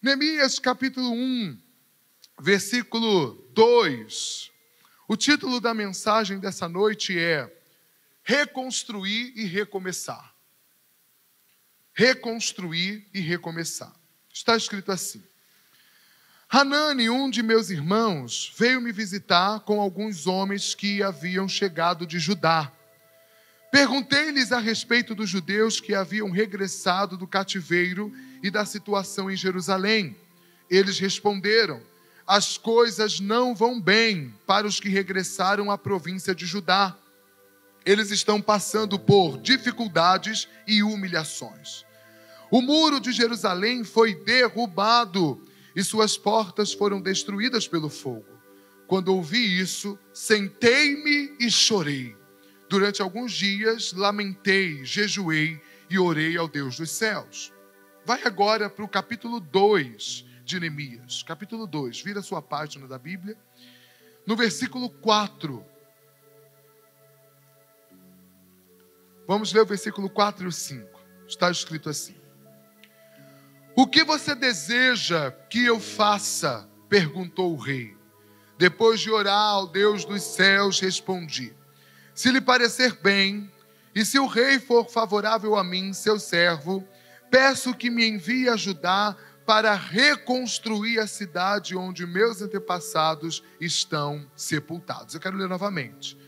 Neemias capítulo 1, versículo 2. O título da mensagem dessa noite é Reconstruir e Recomeçar. Reconstruir e recomeçar. Está escrito assim: Hanani, um de meus irmãos, veio me visitar com alguns homens que haviam chegado de Judá. Perguntei-lhes a respeito dos judeus que haviam regressado do cativeiro e da situação em Jerusalém. Eles responderam: as coisas não vão bem para os que regressaram à província de Judá. Eles estão passando por dificuldades e humilhações. O muro de Jerusalém foi derrubado e suas portas foram destruídas pelo fogo. Quando ouvi isso, sentei-me e chorei. Durante alguns dias, lamentei, jejuei e orei ao Deus dos céus. Vai agora para o capítulo 2 de Neemias. Capítulo 2, vira a sua página da Bíblia. No versículo 4. Vamos ler o versículo 4 e o 5. Está escrito assim: O que você deseja que eu faça? Perguntou o rei. Depois de orar ao Deus dos céus, respondi: se lhe parecer bem, e se o rei for favorável a mim, seu servo, peço que me envie ajudar para reconstruir a cidade onde meus antepassados estão sepultados. Eu quero ler novamente.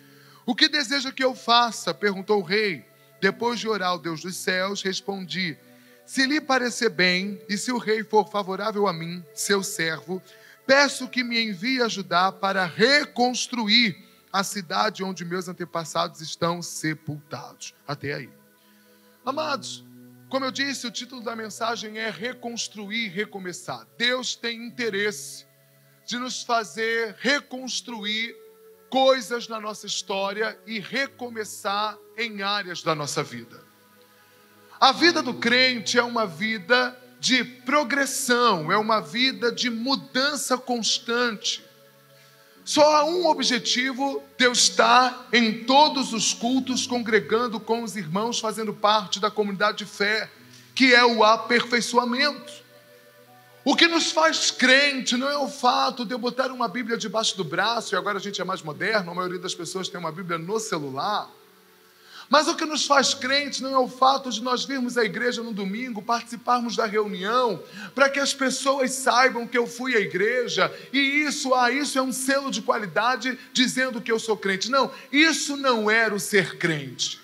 O que deseja que eu faça? Perguntou o rei. Depois de orar ao Deus dos céus, respondi: se lhe parecer bem, e se o rei for favorável a mim, seu servo, peço que me envie ajudar para reconstruir a cidade onde meus antepassados estão sepultados. Até aí. Amados, como eu disse, o título da mensagem é Reconstruir e Recomeçar. Deus tem interesse de nos fazer reconstruir coisas na nossa história e recomeçar em áreas da nossa vida. A vida do crente é uma vida de progressão, é uma vida de mudança constante. Só há um objetivo de eu estar em todos os cultos, congregando com os irmãos, fazendo parte da comunidade de fé, que é o aperfeiçoamento. O que nos faz crente não é o fato de eu botar uma Bíblia debaixo do braço, e agora a gente é mais moderno, a maioria das pessoas tem uma Bíblia no celular. Mas o que nos faz crentes não é o fato de nós virmos à igreja no domingo, participarmos da reunião, para que as pessoas saibam que eu fui à igreja, e isso é um selo de qualidade dizendo que eu sou crente. Não, isso não era o ser crente.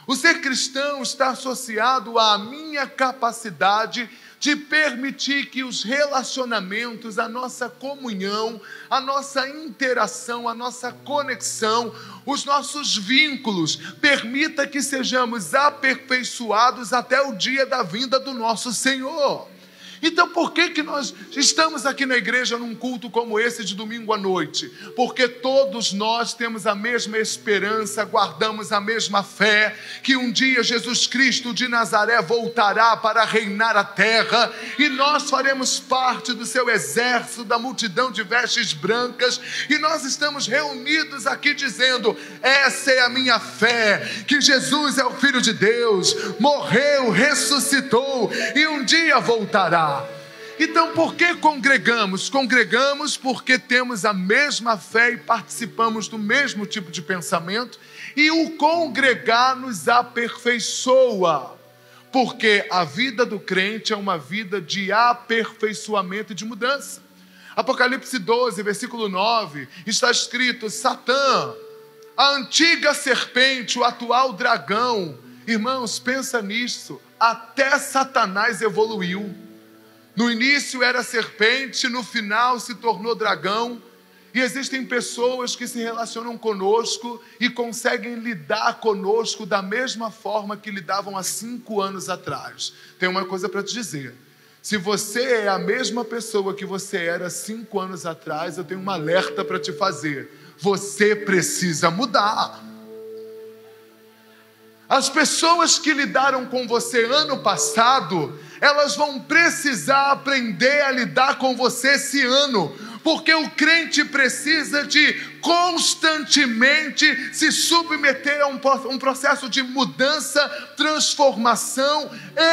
O ser cristão está associado à minha capacidade de permitir que os relacionamentos, a nossa comunhão, a nossa interação, a nossa conexão, os nossos vínculos, permita que sejamos aperfeiçoados até o dia da vinda do nosso Senhor. Então por que nós estamos aqui na igreja num culto como esse de domingo à noite? Porque todos nós temos a mesma esperança, guardamos a mesma fé, que um dia Jesus Cristo de Nazaré voltará para reinar a terra, e nós faremos parte do seu exército, da multidão de vestes brancas, e nós estamos reunidos aqui dizendo: essa é a minha fé, que Jesus é o Filho de Deus, morreu, ressuscitou, e um dia voltará. Então, por que congregamos? Congregamos porque temos a mesma fé e participamos do mesmo tipo de pensamento, e o congregar nos aperfeiçoa, porque a vida do crente é uma vida de aperfeiçoamento e de mudança. Apocalipse 12, versículo 9, está escrito: Satã, a antiga serpente, o atual dragão. Irmãos, pensa nisso, até Satanás evoluiu. No início era serpente, no final se tornou dragão. E existem pessoas que se relacionam conosco e conseguem lidar conosco da mesma forma que lidavam há 5 anos atrás. Tem uma coisa para te dizer: se você é a mesma pessoa que você era 5 anos atrás, eu tenho um alerta para te fazer. Você precisa mudar. As pessoas que lidaram com você ano passado, elas vão precisar aprender a lidar com você esse ano, porque o crente precisa de constantemente se submeter a um processo de mudança, transformação,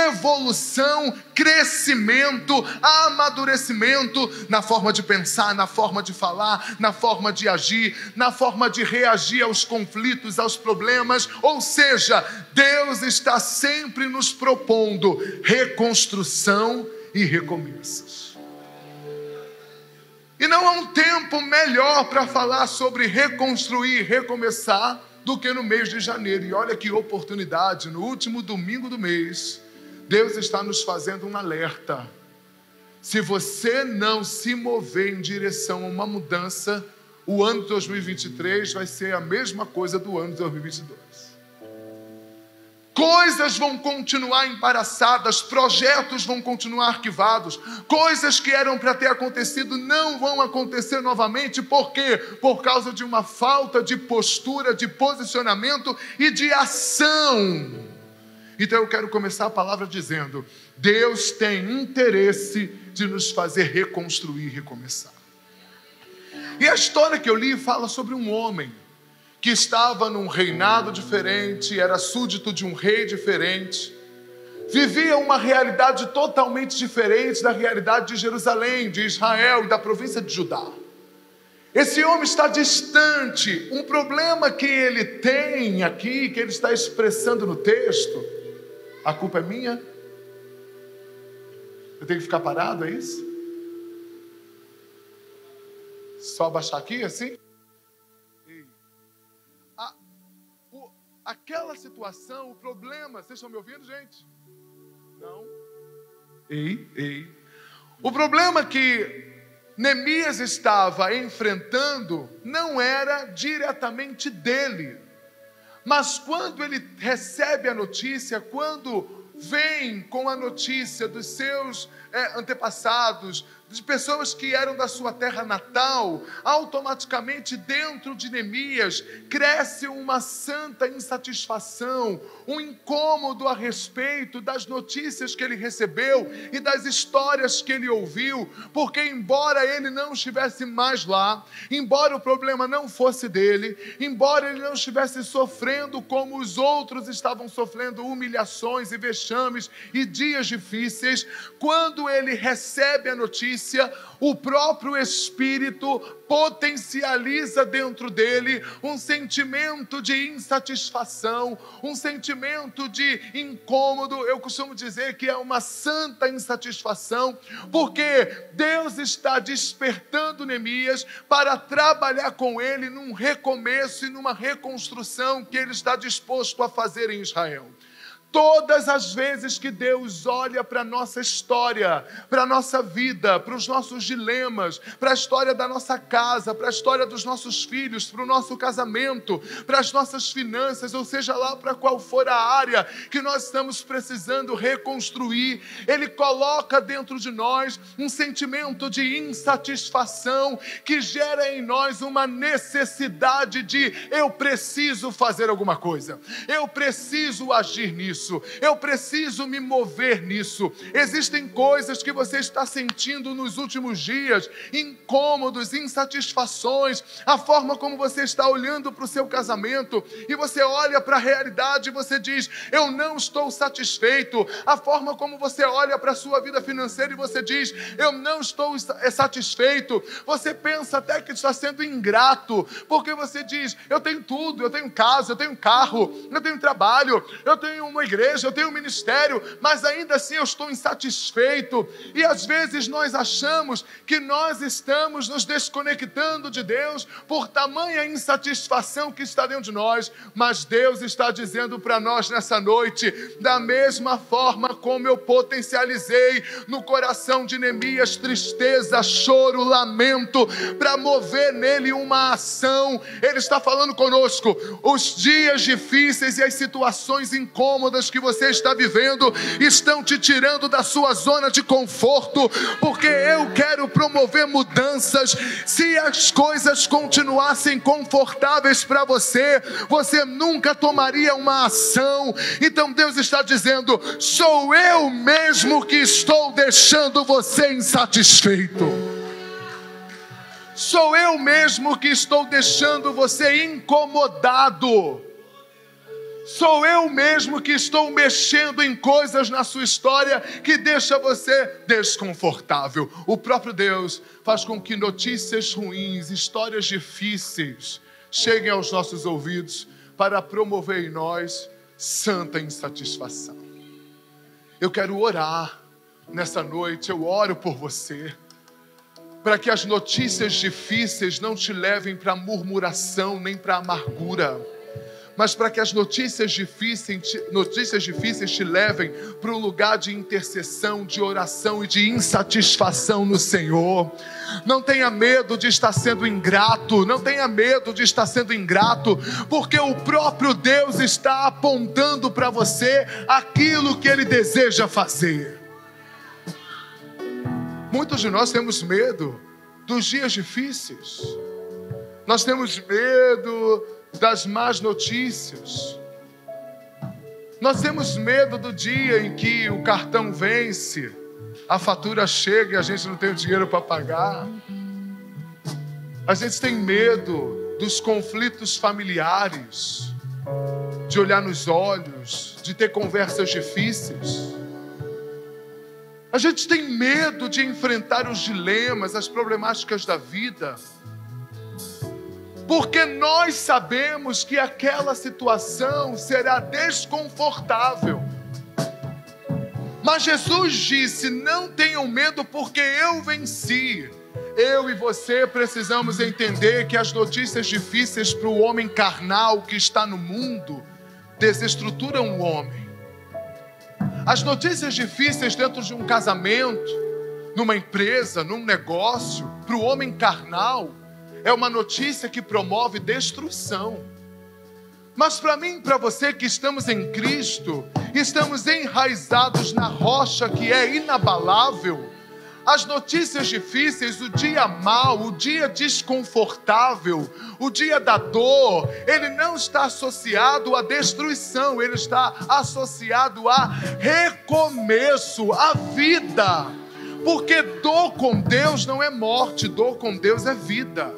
evolução, crescimento, amadurecimento na forma de pensar, na forma de falar, na forma de agir, na forma de reagir aos conflitos, aos problemas. Ou seja, Deus está sempre nos propondo reconstrução e recomeços. E não há um tempo melhor para falar sobre reconstruir e recomeçar do que no mês de janeiro. E olha que oportunidade, no último domingo do mês, Deus está nos fazendo um alerta. Se você não se mover em direção a uma mudança, o ano de 2023 vai ser a mesma coisa do ano de 2022. Coisas vão continuar embaraçadas, projetos vão continuar arquivados, coisas que eram para ter acontecido não vão acontecer novamente. Por quê? Por causa de uma falta de postura, de posicionamento e de ação. Então eu quero começar a palavra dizendo: Deus tem interesse de nos fazer reconstruir e recomeçar. E a história que eu li fala sobre um homem que estava num reinado diferente, era súdito de um rei diferente, vivia uma realidade totalmente diferente da realidade de Jerusalém, de Israel e da província de Judá. Esse homem está distante. Um problema que ele tem aqui, que ele está expressando no texto, a culpa é minha? Eu tenho que ficar parado, é isso? Só abaixar aqui, assim? Aquela situação, o problema... Vocês estão me ouvindo, gente? Não? Ei. O problema que Neemias estava enfrentando não era diretamente dele. Mas quando ele recebe a notícia, quando vem com a notícia dos seus antepassados, de pessoas que eram da sua terra natal, automaticamente dentro de Neemias cresce uma santa insatisfação, um incômodo a respeito das notícias que ele recebeu e das histórias que ele ouviu, porque embora ele não estivesse mais lá, embora o problema não fosse dele, embora ele não estivesse sofrendo como os outros estavam sofrendo humilhações e vexames e dias difíceis, quando ele recebe a notícia, o próprio Espírito potencializa dentro dele um sentimento de insatisfação, um sentimento de incômodo. Eu costumo dizer que é uma santa insatisfação, porque Deus está despertando Neemias para trabalhar com ele num recomeço e numa reconstrução que ele está disposto a fazer em Israel. Todas as vezes que Deus olha para a nossa história, para a nossa vida, para os nossos dilemas, para a história da nossa casa, para a história dos nossos filhos, para o nosso casamento, para as nossas finanças, ou seja lá para qual for a área que nós estamos precisando reconstruir, Ele coloca dentro de nós um sentimento de insatisfação que gera em nós uma necessidade de eu preciso fazer alguma coisa, eu preciso agir nisso. Eu preciso me mover nisso. Existem coisas que você está sentindo nos últimos dias, incômodos, insatisfações, a forma como você está olhando para o seu casamento, e você olha para a realidade e você diz, eu não estou satisfeito. A forma como você olha para a sua vida financeira e você diz, eu não estou satisfeito. Você pensa até que está sendo ingrato, porque você diz, eu tenho tudo, eu tenho casa, eu tenho carro, eu tenho trabalho, eu tenho uma igreja, eu tenho um ministério, mas ainda assim eu estou insatisfeito. E às vezes nós achamos que nós estamos nos desconectando de Deus por tamanha insatisfação que está dentro de nós, mas Deus está dizendo para nós nessa noite, da mesma forma como eu potencializei no coração de Neemias tristeza, choro, lamento, para mover nele uma ação, Ele está falando conosco. Os dias difíceis e as situações incômodas que você está vivendo estão te tirando da sua zona de conforto, porque eu quero promover mudanças. Se as coisas continuassem confortáveis para você, você nunca tomaria uma ação. Então Deus está dizendo, sou eu mesmo que estou deixando você insatisfeito. Sou eu mesmo que estou deixando você incomodado. Sou eu mesmo que estou mexendo em coisas na sua história que deixa você desconfortável. O próprio Deus faz com que notícias ruins, histórias difíceis cheguem aos nossos ouvidos para promover em nós santa insatisfação. Eu quero orar nessa noite, eu oro por você, para que as notícias difíceis não te levem para murmuração nem para amargura, mas para que as notícias difíceis te levem para um lugar de intercessão, de oração e de insatisfação no Senhor. Não tenha medo de estar sendo ingrato, não tenha medo de estar sendo ingrato, porque o próprio Deus está apontando para você aquilo que Ele deseja fazer. Muitos de nós temos medo dos dias difíceis. Nós temos medo das más notícias. Nós temos medo do dia em que o cartão vence, a fatura chega e a gente não tem o dinheiro para pagar. A gente tem medo dos conflitos familiares, de olhar nos olhos, de ter conversas difíceis. A gente tem medo de enfrentar os dilemas, as problemáticas da vida, porque nós sabemos que aquela situação será desconfortável. Mas Jesus disse: não tenham medo, porque eu venci. Eu e você precisamos entender que as notícias difíceis para o homem carnal que está no mundo desestruturam o homem. As notícias difíceis dentro de um casamento, numa empresa, num negócio, para o homem carnal, é uma notícia que promove destruição. Mas para mim e para você que estamos em Cristo, estamos enraizados na rocha que é inabalável, as notícias difíceis, o dia mau, o dia desconfortável, o dia da dor, ele não está associado à destruição, ele está associado a recomeço, à vida. Porque dor com Deus não é morte, dor com Deus é vida.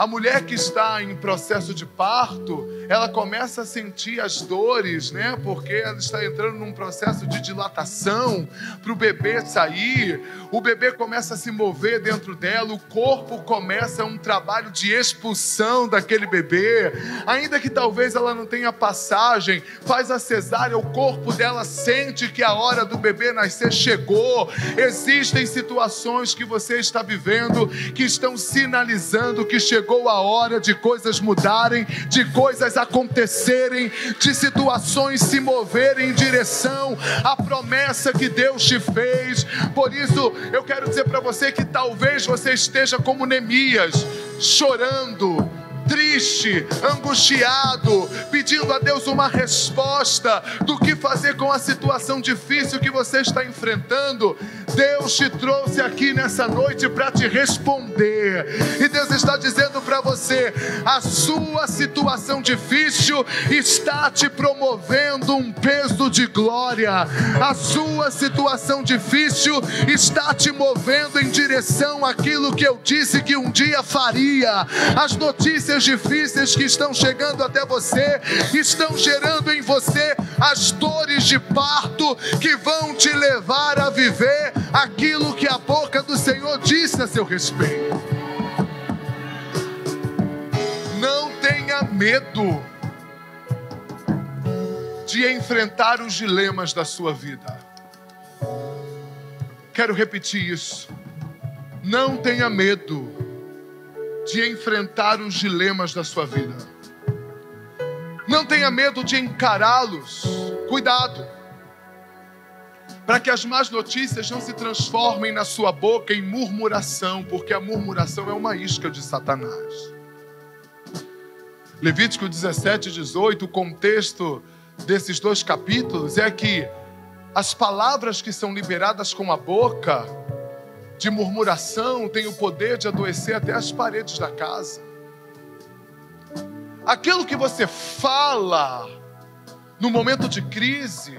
A mulher que está em processo de parto, ela começa a sentir as dores, né? Porque ela está entrando num processo de dilatação para o bebê sair. O bebê começa a se mover dentro dela, o corpo começa um trabalho de expulsão daquele bebê. Ainda que talvez ela não tenha passagem, faz a cesárea, o corpo dela sente que a hora do bebê nascer chegou. Existem situações que você está vivendo que estão sinalizando que chegou a hora de coisas mudarem, de coisas acontecerem, de situações se moverem em direção à promessa que Deus te fez. Por isso eu quero dizer para você que talvez você esteja como Neemias, chorando, triste, angustiado, pedindo a Deus uma resposta do que fazer com a situação difícil que você está enfrentando. Deus te trouxe aqui nessa noite para te responder, e Deus está dizendo para você: a sua situação difícil está te promovendo um peso de glória, a sua situação difícil está te movendo em direção àquilo que eu disse que um dia faria. As notícias difíceis que estão chegando até você estão gerando em você as dores de parto que vão te levar a viver aquilo que a boca do Senhor disse a seu respeito. Não tenha medo de enfrentar os dilemas da sua vida. Quero repetir isso. Não tenha medo de enfrentar os dilemas da sua vida. Não tenha medo de encará-los. Cuidado, para que as más notícias não se transformem na sua boca em murmuração, porque a murmuração é uma isca de Satanás. Levítico 17 e 18, o contexto desses dois capítulos é que as palavras que são liberadas com a boca de murmuração têm o poder de adoecer até as paredes da casa. Aquilo que você fala no momento de crise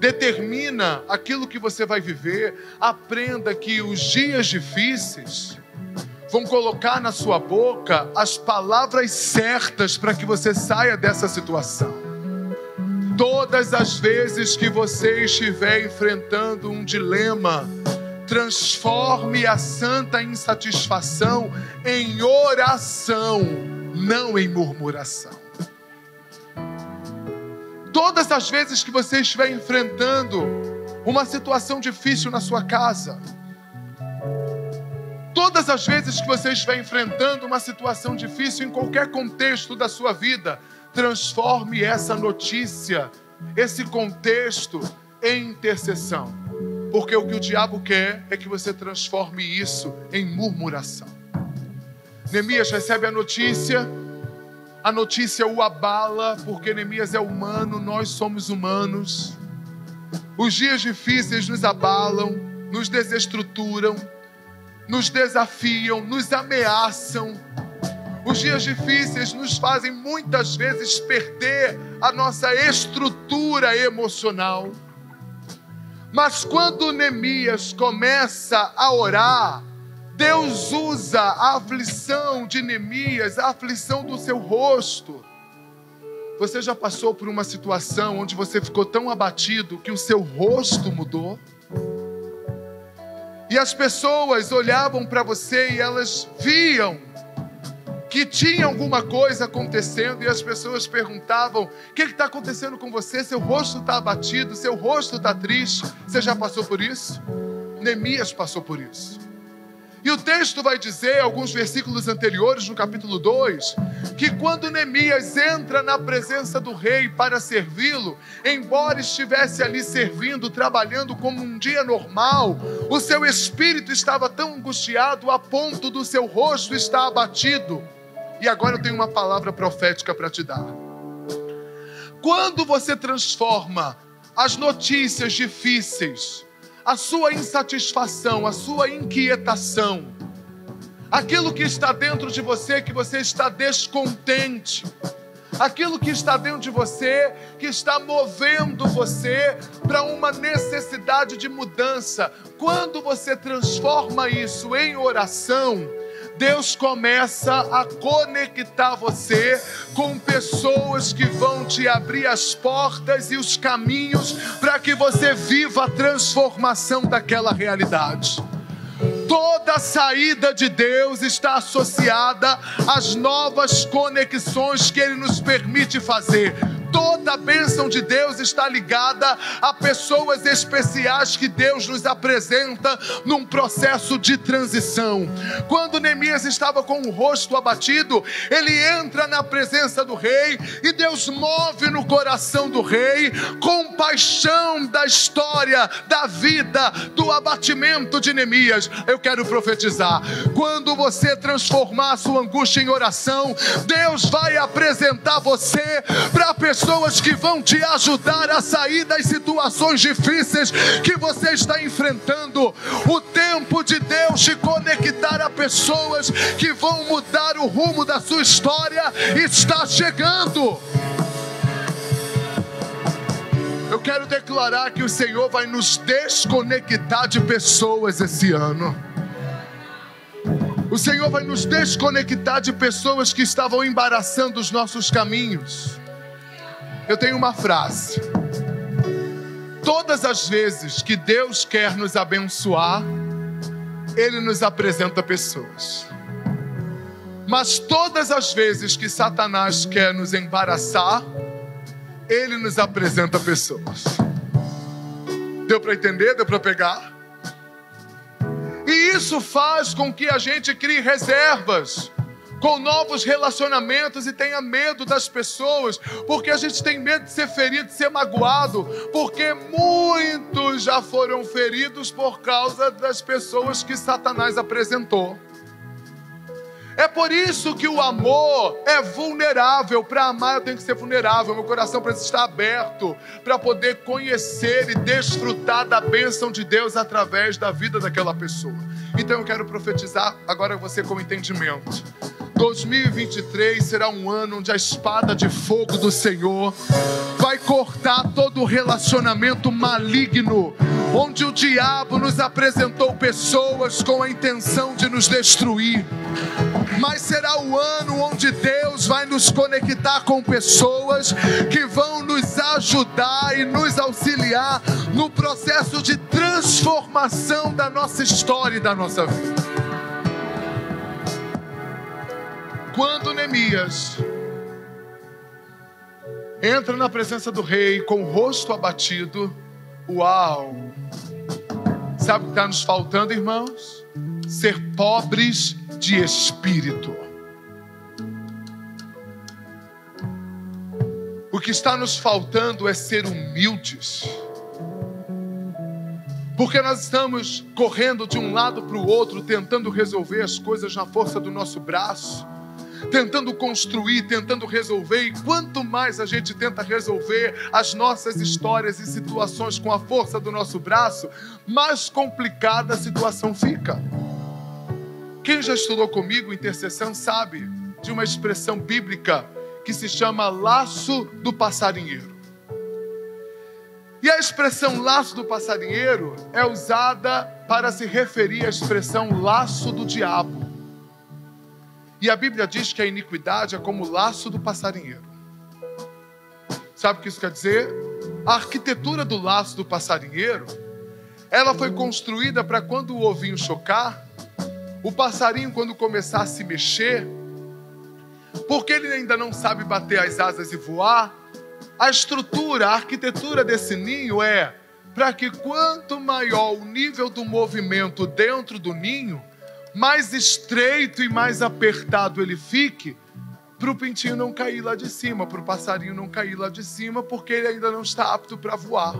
determina aquilo que você vai viver. Aprenda que os dias difíceis vão colocar na sua boca as palavras certas para que você saia dessa situação. Todas as vezes que você estiver enfrentando um dilema, transforme a santa insatisfação em oração, não em murmuração. Todas as vezes que você estiver enfrentando uma situação difícil na sua casa, todas as vezes que você estiver enfrentando uma situação difícil em qualquer contexto da sua vida, transforme essa notícia, esse contexto, em intercessão. Porque o que o diabo quer é que você transforme isso em murmuração. Neemias recebe a notícia o abala, porque Neemias é humano, nós somos humanos. Os dias difíceis nos abalam, nos desestruturam, nos desafiam, nos ameaçam. Os dias difíceis nos fazem muitas vezes perder a nossa estrutura emocional. Mas quando Neemias começa a orar, Deus usa a aflição de Neemias, a aflição do seu rosto. Você já passou por uma situação onde você ficou tão abatido que o seu rosto mudou? E as pessoas olhavam para você e elas viam que tinha alguma coisa acontecendo, e as pessoas perguntavam: o que está acontecendo com você? Seu rosto está abatido, seu rosto está triste. Você já passou por isso? Neemias passou por isso. E o texto vai dizer, alguns versículos anteriores, no capítulo 2, que quando Neemias entra na presença do rei para servi-lo, embora estivesse ali servindo, trabalhando como um dia normal, o seu espírito estava tão angustiado a ponto do seu rosto estar abatido. E agora eu tenho uma palavra profética para te dar. Quando você transforma as notícias difíceis, a sua insatisfação, a sua inquietação, aquilo que está dentro de você, que você está descontente, aquilo que está dentro de você, que está movendo você para uma necessidade de mudança, quando você transforma isso em oração, Deus começa a conectar você com pessoas que vão te abrir as portas e os caminhos para que você viva a transformação daquela realidade. Toda saída de Deus está associada às novas conexões que Ele nos permite fazer. Toda a bênção de Deus está ligada a pessoas especiais que Deus nos apresenta num processo de transição. Quando Neemias estava com o rosto abatido, ele entra na presença do rei e Deus move no coração do rei compaixão da história, da vida, do abatimento de Neemias. Eu quero profetizar: quando você transformar a sua angústia em oração, Deus vai apresentar você para pessoas que vão te ajudar a sair das situações difíceis que você está enfrentando. O tempo de Deus te conectar a pessoas que vão mudar o rumo da sua história está chegando. Eu quero declarar que o Senhor vai nos desconectar de pessoas esse ano. O Senhor vai nos desconectar de pessoas que estavam embaraçando os nossos caminhos. Eu tenho uma frase: todas as vezes que Deus quer nos abençoar, Ele nos apresenta pessoas. Mas todas as vezes que Satanás quer nos embaraçar, Ele nos apresenta pessoas. Deu para entender? Deu para pegar? E isso faz com que a gente crie reservas com novos relacionamentos e tenha medo das pessoas, porque a gente tem medo de ser ferido, de ser magoado, porque muitos já foram feridos por causa das pessoas que Satanás apresentou. É por isso que o amor é vulnerável. Para amar eu tenho que ser vulnerável, meu coração precisa estar aberto para poder conhecer e desfrutar da bênção de Deus através da vida daquela pessoa. Então eu quero profetizar agora você com entendimento. 2023 será um ano onde a espada de fogo do Senhor vai cortar todo relacionamento maligno, onde o diabo nos apresentou pessoas com a intenção de nos destruir. Mas será o ano onde Deus vai nos conectar com pessoas que vão nos ajudar e nos auxiliar no processo de transformação da nossa história e da nossa vida. Quando Neemias entra na presença do rei com o rosto abatido, uau! Sabe o que está nos faltando, irmãos? Ser pobres de espírito. O que está nos faltando é ser humildes. Porque nós estamos correndo de um lado para o outro, tentando resolver as coisas na força do nosso braço, tentando construir, tentando resolver. E quanto mais a gente tenta resolver as nossas histórias e situações com a força do nosso braço, mais complicada a situação fica. Quem já estudou comigo intercessão sabe de uma expressão bíblica que se chama laço do passarinheiro. E a expressão laço do passarinheiro é usada para se referir à expressão laço do diabo. E a Bíblia diz que a iniquidade é como o laço do passarinheiro. Sabe o que isso quer dizer? A arquitetura do laço do passarinheiro, ela foi construída para quando o ovinho chocar, o passarinho, quando começar a se mexer, porque ele ainda não sabe bater as asas e voar, a estrutura, a arquitetura desse ninho é para que quanto maior o nível do movimento dentro do ninho, mais estreito e mais apertado ele fique, para o pintinho não cair lá de cima, para o passarinho não cair lá de cima, porque ele ainda não está apto para voar.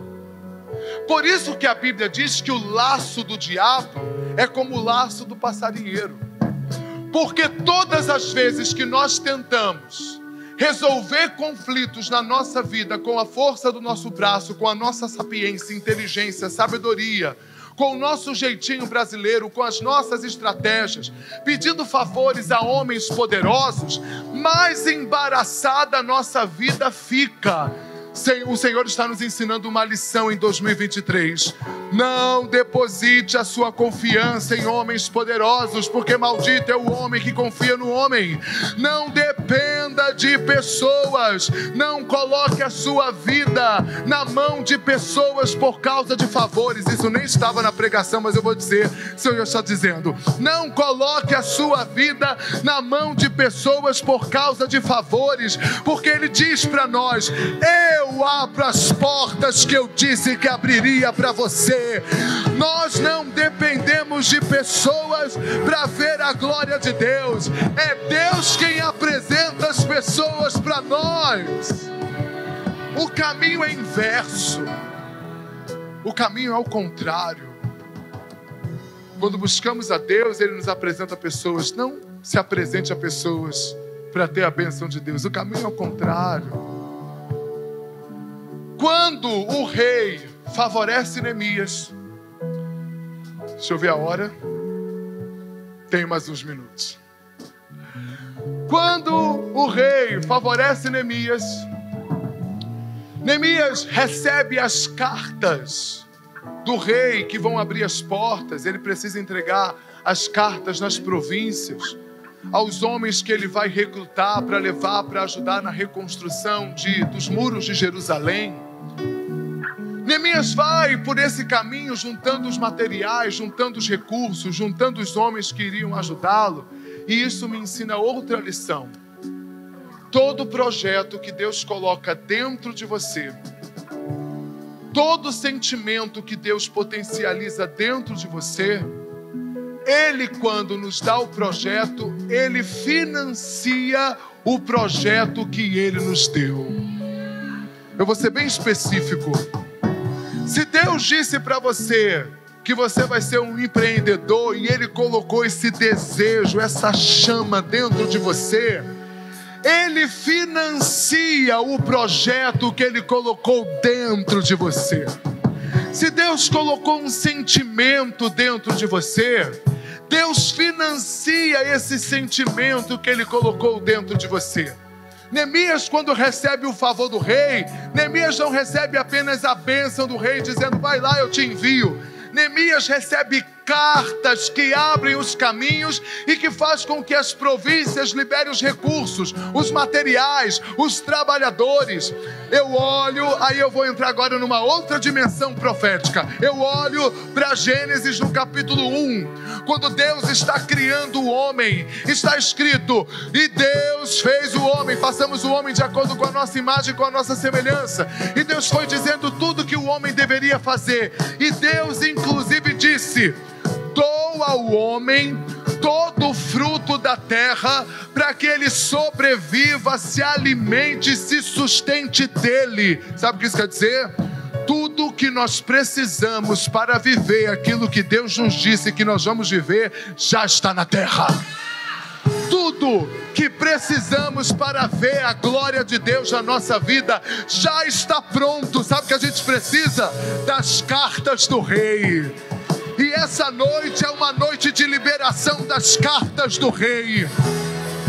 Por isso que a Bíblia diz que o laço do diabo é como o laço do passarinheiro. Porque todas as vezes que nós tentamos resolver conflitos na nossa vida com a força do nosso braço, com a nossa sapiência, inteligência, sabedoria, com o nosso jeitinho brasileiro, com as nossas estratégias, pedindo favores a homens poderosos, mais embaraçada a nossa vida fica. O Senhor está nos ensinando uma lição em 2023. Não deposite a sua confiança em homens poderosos, porque maldito é o homem que confia no homem. Não dependa de pessoas. Não coloque a sua vida na mão de pessoas por causa de favores. Isso nem estava na pregação, mas eu vou dizer, o Senhor está dizendo. Não coloque a sua vida na mão de pessoas por causa de favores, porque Ele diz para nós: eu abro as portas que eu disse que abriria para você. Nós não dependemos de pessoas para ver a glória de Deus. É Deus quem apresenta as pessoas para nós. O caminho é inverso. O caminho é ao contrário. Quando buscamos a Deus, Ele nos apresenta pessoas. Não se apresente a pessoas para ter a bênção de Deus. O caminho é ao contrário. Quando o rei favorece Neemias, deixa eu ver a hora, tenho mais uns minutos. Quando o rei favorece Neemias, Neemias recebe as cartas do rei que vão abrir as portas. Ele precisa entregar as cartas nas províncias, aos homens que ele vai recrutar para levar, para ajudar na reconstrução dos muros de Jerusalém. Neemias vai por esse caminho juntando os materiais, juntando os recursos, juntando os homens que iriam ajudá-lo. E isso me ensina outra lição. Todo projeto que Deus coloca dentro de você, todo sentimento que Deus potencializa dentro de você, Ele, quando nos dá o projeto, Ele financia o projeto que Ele nos deu. Eu vou ser bem específico. Se Deus disse para você que você vai ser um empreendedor e Ele colocou esse desejo, essa chama dentro de você, Ele financia o projeto que Ele colocou dentro de você. Se Deus colocou um sentimento dentro de você, Deus financia esse sentimento que Ele colocou dentro de você. Neemias, quando recebe o favor do rei, Neemias não recebe apenas a bênção do rei dizendo: vai lá, eu te envio. Neemias recebe cartas que abrem os caminhos e que faz com que as províncias liberem os recursos, os materiais, os trabalhadores. Eu olho, aí eu vou entrar agora numa outra dimensão profética. Eu olho para Gênesis no capítulo 1, quando Deus está criando o homem, está escrito: e Deus fez o homem, façamos o homem de acordo com a nossa imagem, com a nossa semelhança. E Deus foi dizendo tudo que o homem deveria fazer, e Deus inclusive disse: dou ao homem todo o fruto da terra, para que ele sobreviva, se alimente e se sustente dele. Sabe o que isso quer dizer? Tudo que nós precisamos para viver aquilo que Deus nos disse que nós vamos viver, já está na terra. Tudo que precisamos para ver a glória de Deus na nossa vida já está pronto. Sabe o que a gente precisa? Das cartas do rei. E essa noite é uma noite de liberação das cartas do rei.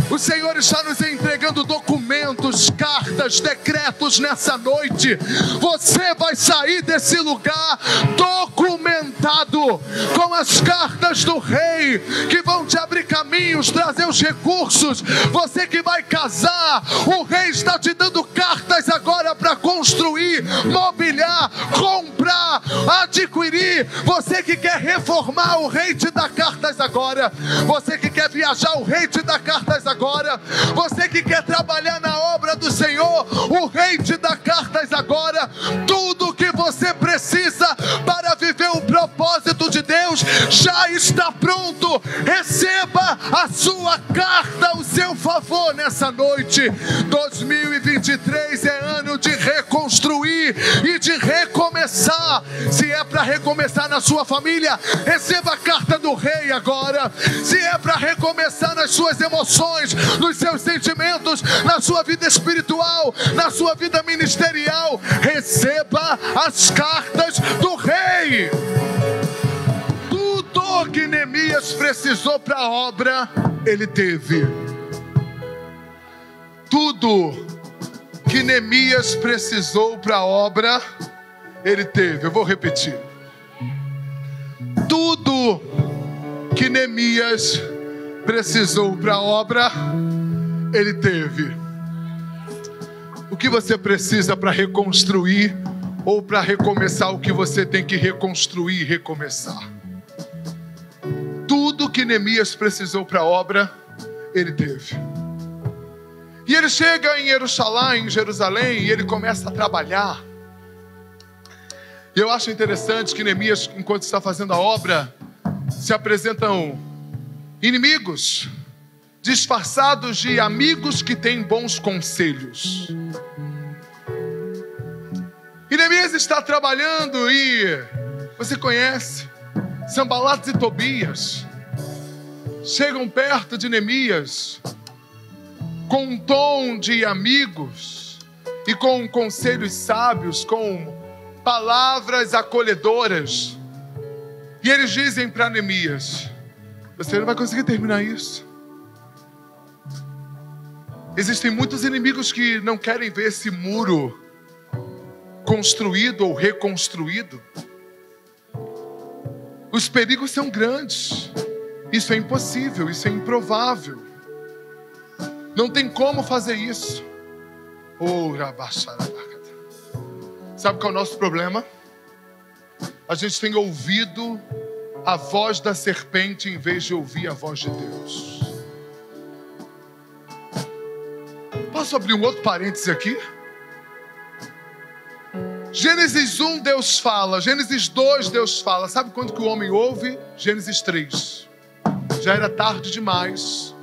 O Senhor está nos entregando documentos, cartas, decretos nessa noite. Você vai sair desse lugar documentado com as cartas do rei, que vão te abrir caminhos, trazer os recursos. Você que vai casar, o rei está te dando cartas agora para construir, mobiliar, comprar, adquirir. Você que quer reformar, o rei te dá cartas agora. Você que quer viajar, o rei te dá cartas agora. Você que quer trabalhar na obra do Senhor, o rei te dá cartas agora. Tudo que você precisa para viver o propósito de Deus já está pronto. Receba a sua carta ao seu favor nessa noite. 2023 é ano de reconstruir e de recomeçar. Se é para recomeçar na sua família, receba a carta do rei agora. Se é para recomeçar nas suas emoções, nos seus sentimentos, na sua vida espiritual, na sua vida ministerial, receba as cartas do rei. Tudo que Neemias precisou para a obra, ele teve. Tudo que Neemias precisou para a obra, ele teve. Eu vou repetir. Tudo que Neemias precisou para a obra, ele teve. O que você precisa para reconstruir ou para recomeçar o que você tem que reconstruir e recomeçar? Tudo que Neemias precisou para a obra, ele teve. E ele chega em Jerusalém, e ele começa a trabalhar. E eu acho interessante que Neemias, enquanto está fazendo a obra, se apresentam inimigos, disfarçados de amigos que têm bons conselhos. E Neemias está trabalhando e você conhece, Sanbalate e Tobias chegam perto de Neemias com um tom de amigos e com conselhos sábios, com palavras acolhedoras. E eles dizem para Neemias: você não vai conseguir terminar isso. Existem muitos inimigos que não querem ver esse muro construído ou reconstruído. Os perigos são grandes. Isso é impossível, isso é improvável. Não tem como fazer isso. Sabe qual é o nosso problema? A gente tem ouvido a voz da serpente em vez de ouvir a voz de Deus. Posso abrir um outro parêntese aqui? Gênesis 1 Deus fala, Gênesis 2 Deus fala. Sabe quando que o homem ouve? Gênesis 3. Já era tarde demais.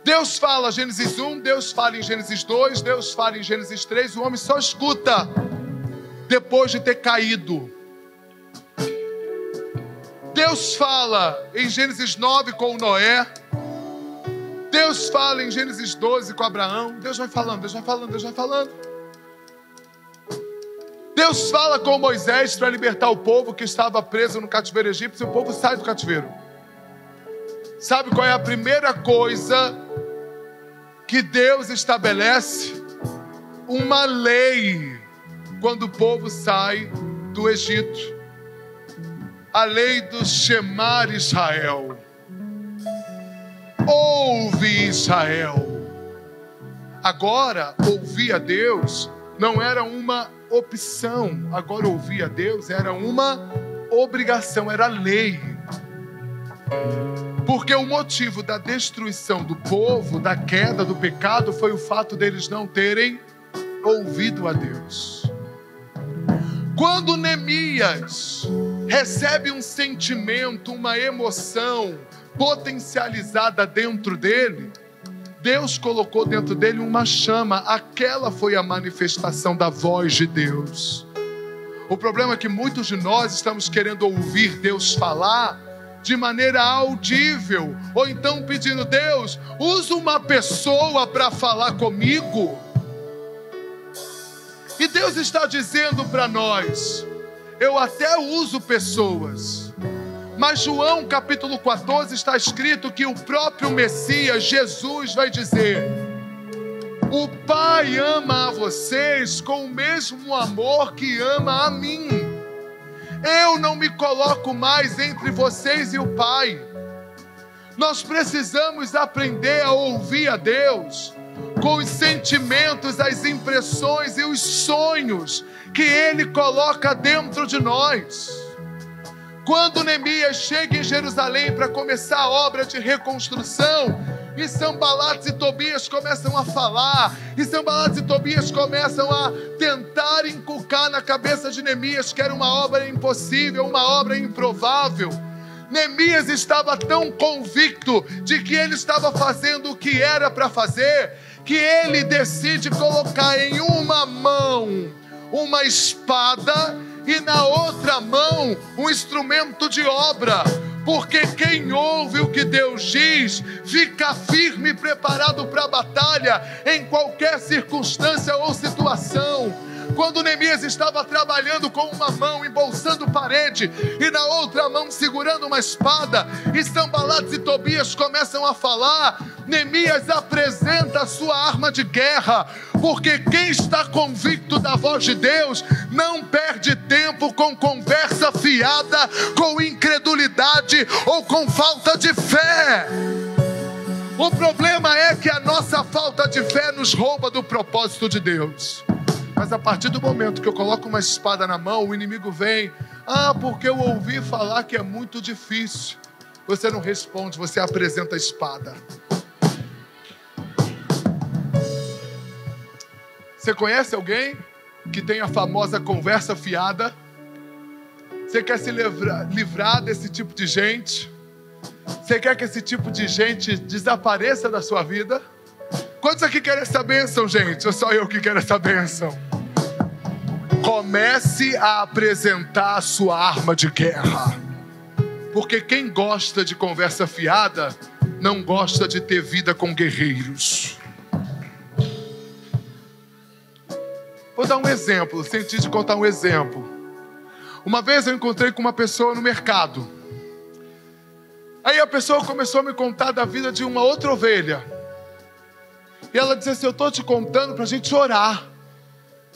Deus fala Gênesis 1, Deus fala em Gênesis 2, Deus fala em Gênesis 3. O homem só escuta depois de ter caído. Deus fala em Gênesis 9 com Noé. Deus fala em Gênesis 12 com Abraão. Deus vai falando, Deus vai falando, Deus vai falando. Deus fala com Moisés para libertar o povo que estava preso no cativeiro egípcio. E o povo sai do cativeiro. Sabe qual é a primeira coisa que Deus estabelece? uma lei quando o povo sai do Egito. A lei do Shema Israel. Ouve, Israel. Agora, ouvir a Deus não era uma opção. Agora, ouvir a Deus era uma obrigação, era lei. Porque o motivo da destruição do povo, da queda, do pecado, foi o fato deles não terem ouvido a Deus. Quando Neemias recebe um sentimento, uma emoção potencializada dentro dele, Deus colocou dentro dele uma chama. Aquela foi a manifestação da voz de Deus. O problema é que muitos de nós estamos querendo ouvir Deus falar de maneira audível, ou então pedindo: Deus, usa uma pessoa para falar comigo. E Deus está dizendo para nós: eu até uso pessoas, mas João capítulo 14 está escrito que o próprio Messias, Jesus, vai dizer: o Pai ama a vocês com o mesmo amor que ama a mim. Eu não me coloco mais entre vocês e o Pai. Nós precisamos aprender a ouvir a Deus com os sentimentos, as impressões e os sonhos que Ele coloca dentro de nós. Quando Neemias chega em Jerusalém para começar a obra de reconstrução, e Sanbalate e Tobias começam a falar, e Sanbalate e Tobias começam a tentar inculcar na cabeça de Neemias que era uma obra impossível, uma obra improvável. Neemias estava tão convicto de que ele estava fazendo o que era para fazer, que ele decide colocar em uma mão uma espada e na outra mão um instrumento de obra. Porque quem ouve o que Deus diz, fica firme e preparado para a batalha, em qualquer circunstância ou situação. Quando Neemias estava trabalhando com uma mão embolsando parede e na outra mão segurando uma espada, e Sanbalate e Tobias começam a falar, Neemias apresenta a sua arma de guerra, porque quem está convicto da voz de Deus não perde tempo com conversa fiada, com incredulidade ou com falta de fé. O problema é que a nossa falta de fé nos rouba do propósito de Deus. Mas a partir do momento que eu coloco uma espada na mão, o inimigo vem: porque eu ouvi falar que é muito difícil. Você não responde, você apresenta a espada. Você conhece alguém que tem a famosa conversa fiada? Você quer se livrar desse tipo de gente? Você quer que esse tipo de gente desapareça da sua vida? Quantos aqui querem essa bênção, gente? Ou só eu que quero essa bênção? Comece a apresentar a sua arma de guerra. Porque quem gosta de conversa fiada não gosta de ter vida com guerreiros. Vou dar um exemplo, senti de contar um exemplo. Uma vez eu encontrei com uma pessoa no mercado. Aí a pessoa começou a me contar da vida de uma outra ovelha. E ela disse assim: eu estou te contando para a gente orar.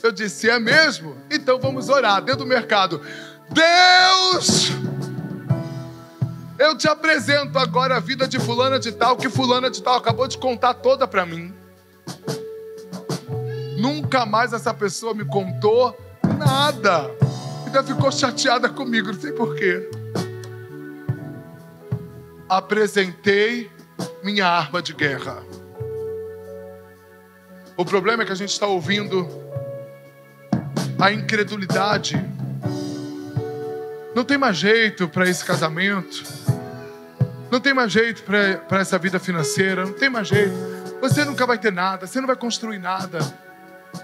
Eu disse: é mesmo? Então vamos orar. Dentro do mercado: Deus, eu te apresento agora a vida de fulana de tal, que fulana de tal acabou de contar toda para mim. Nunca mais essa pessoa me contou nada. Ainda ficou chateada comigo, não sei porquê. Apresentei minha arma de guerra. O problema é que a gente está ouvindo a incredulidade. Não tem mais jeito para esse casamento. Não tem mais jeito para essa vida financeira. Não tem mais jeito. Você nunca vai ter nada. Você não vai construir nada.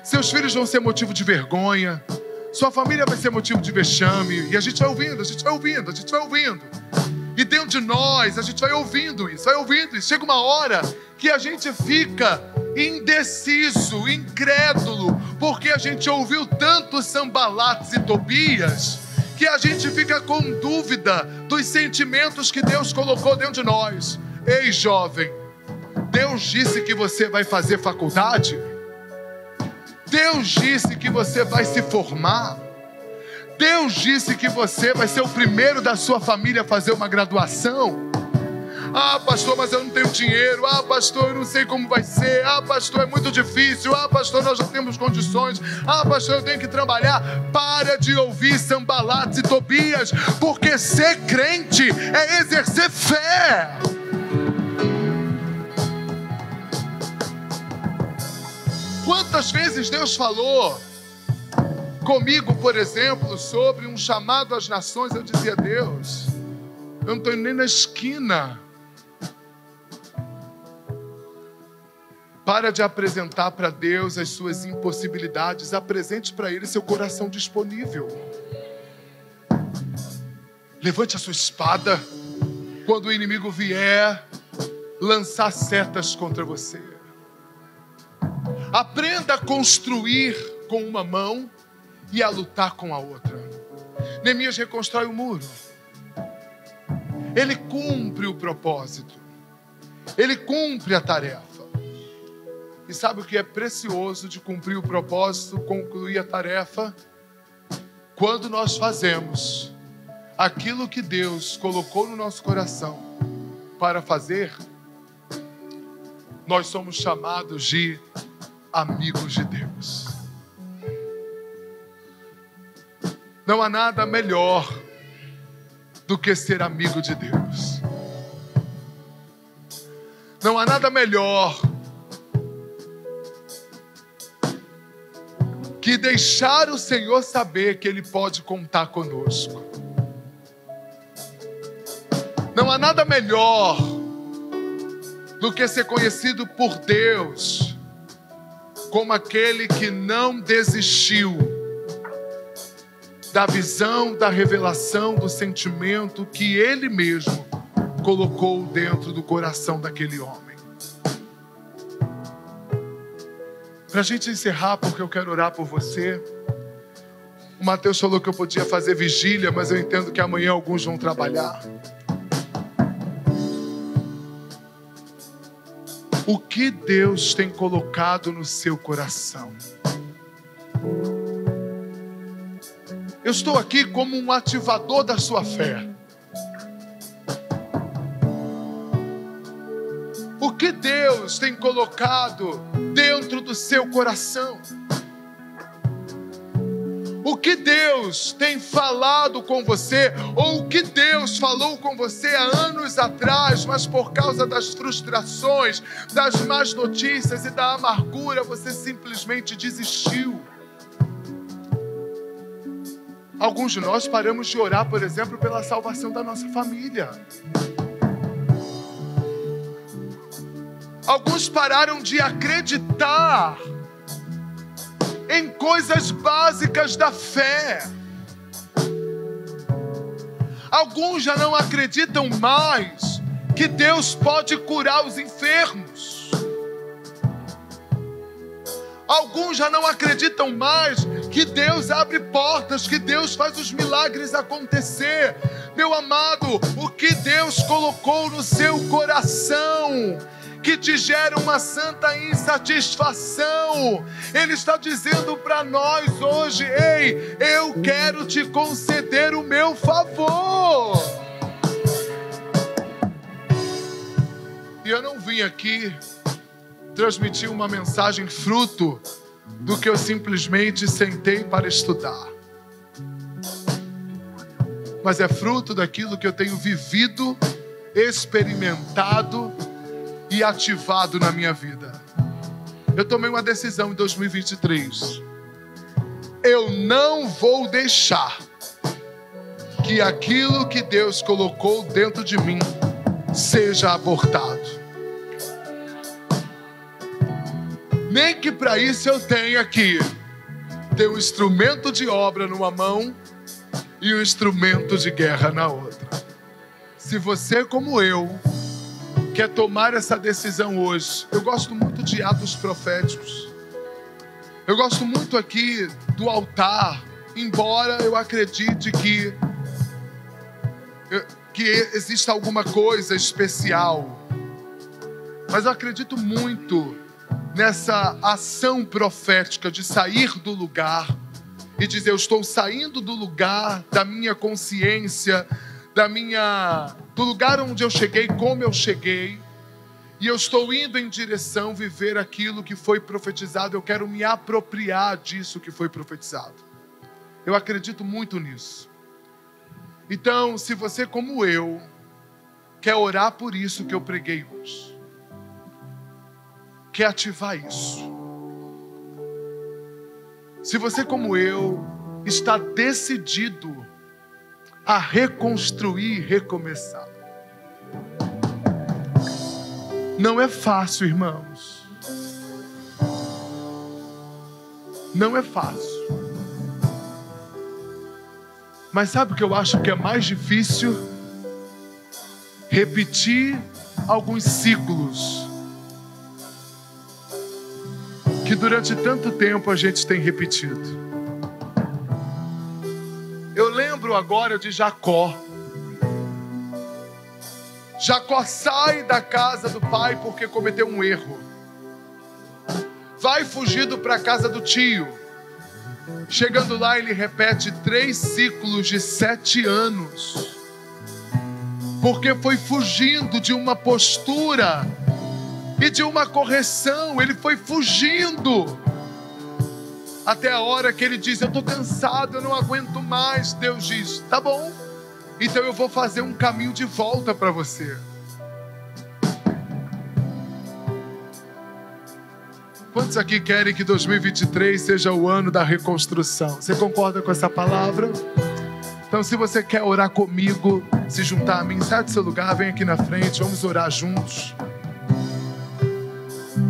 Seus filhos vão ser motivo de vergonha. Sua família vai ser motivo de vexame. E a gente vai ouvindo, a gente vai ouvindo, a gente vai ouvindo. E dentro de nós, a gente vai ouvindo isso, vai ouvindo isso. Chega uma hora que a gente fica indeciso, incrédulo, porque a gente ouviu tanto Sanbalates e Tobias, que a gente fica com dúvida dos sentimentos que Deus colocou dentro de nós. Ei, jovem, Deus disse que você vai fazer faculdade? Deus disse que você vai se formar. Deus disse que você vai ser o primeiro da sua família a fazer uma graduação. Ah, pastor, mas eu não tenho dinheiro. Ah, pastor, eu não sei como vai ser. Ah, pastor, é muito difícil. Ah, pastor, nós já temos condições. Ah, pastor, eu tenho que trabalhar. Para de ouvir Sanbalate e Tobias, porque ser crente é exercer fé. Quantas vezes Deus falou comigo, por exemplo, sobre um chamado às nações? Eu dizia: Deus, eu não estou nem na esquina. Para de apresentar para Deus as suas impossibilidades. Apresente para Ele seu coração disponível. Levante a sua espada quando o inimigo vier lançar setas contra você. Aprenda a construir com uma mão e a lutar com a outra. Neemias reconstrói o muro. Ele cumpre o propósito. Ele cumpre a tarefa. E sabe o que é precioso de cumprir o propósito, concluir a tarefa? Quando nós fazemos aquilo que Deus colocou no nosso coração para fazer, nós somos chamados de amigos de Deus. Não há nada melhor do que ser amigo de Deus. Não há nada melhor que deixar o Senhor saber que Ele pode contar conosco. Não há nada melhor do que ser conhecido por Deus como aquele que não desistiu da visão, da revelação, do sentimento que Ele mesmo colocou dentro do coração daquele homem. Para a gente encerrar, porque eu quero orar por você. O Mateus falou que eu podia fazer vigília, mas eu entendo que amanhã alguns vão trabalhar. O que Deus tem colocado no seu coração? Eu estou aqui como um ativador da sua fé. O que Deus tem colocado dentro do seu coração? O que Deus tem falado com você, ou o que Deus falou com você há anos atrás, mas por causa das frustrações, das más notícias e da amargura, você simplesmente desistiu. Alguns de nós paramos de orar, por exemplo, pela salvação da nossa família. Alguns pararam de acreditar em coisas básicas da fé. Alguns já não acreditam mais que Deus pode curar os enfermos. Alguns já não acreditam mais que Deus abre portas, que Deus faz os milagres acontecer. Meu amado, o que Deus colocou no seu coração, que te gera uma santa insatisfação, Ele está dizendo para nós hoje: ei, eu quero te conceder o meu favor. E eu não vim aqui transmitir uma mensagem fruto do que eu simplesmente sentei para estudar, mas é fruto daquilo que eu tenho vivido, experimentado e ativado na minha vida. Eu tomei uma decisão em 2023. Eu não vou deixar que aquilo que Deus colocou dentro de mim seja abortado. Nem que para isso eu tenha que ter um instrumento de obra numa mão e um instrumento de guerra na outra. Se você, como eu, quer tomar essa decisão hoje, eu gosto muito de atos proféticos. Eu gosto muito aqui do altar, embora eu acredite que exista alguma coisa especial. Mas eu acredito muito nessa ação profética de sair do lugar e dizer: eu estou saindo do lugar da minha consciência, do lugar onde eu cheguei, como eu cheguei, e eu estou indo em direção a viver aquilo que foi profetizado. Eu quero me apropriar disso que foi profetizado. Eu acredito muito nisso. Então, se você, como eu, quer orar por isso que eu preguei hoje, quer ativar isso, se você, como eu, está decidido a reconstruir e recomeçar, não é fácil, irmãos. Não é fácil. Mas sabe o que eu acho que é mais difícil? Repetir alguns ciclos que durante tanto tempo a gente tem repetido. Eu lembro agora de Jacó. Jacó sai da casa do pai porque cometeu um erro. Vai fugido para a casa do tio. Chegando lá, ele repete 3 ciclos de 7 anos. Porque foi fugindo de uma postura e de uma correção. Ele foi fugindo. Até a hora que ele diz: eu estou cansado, eu não aguento mais. Deus diz: tá bom, então eu vou fazer um caminho de volta para você. Quantos aqui querem que 2023 seja o ano da reconstrução? Você concorda com essa palavra? Então, se você quer orar comigo, se juntar a mim, sai do seu lugar, vem aqui na frente, vamos orar juntos.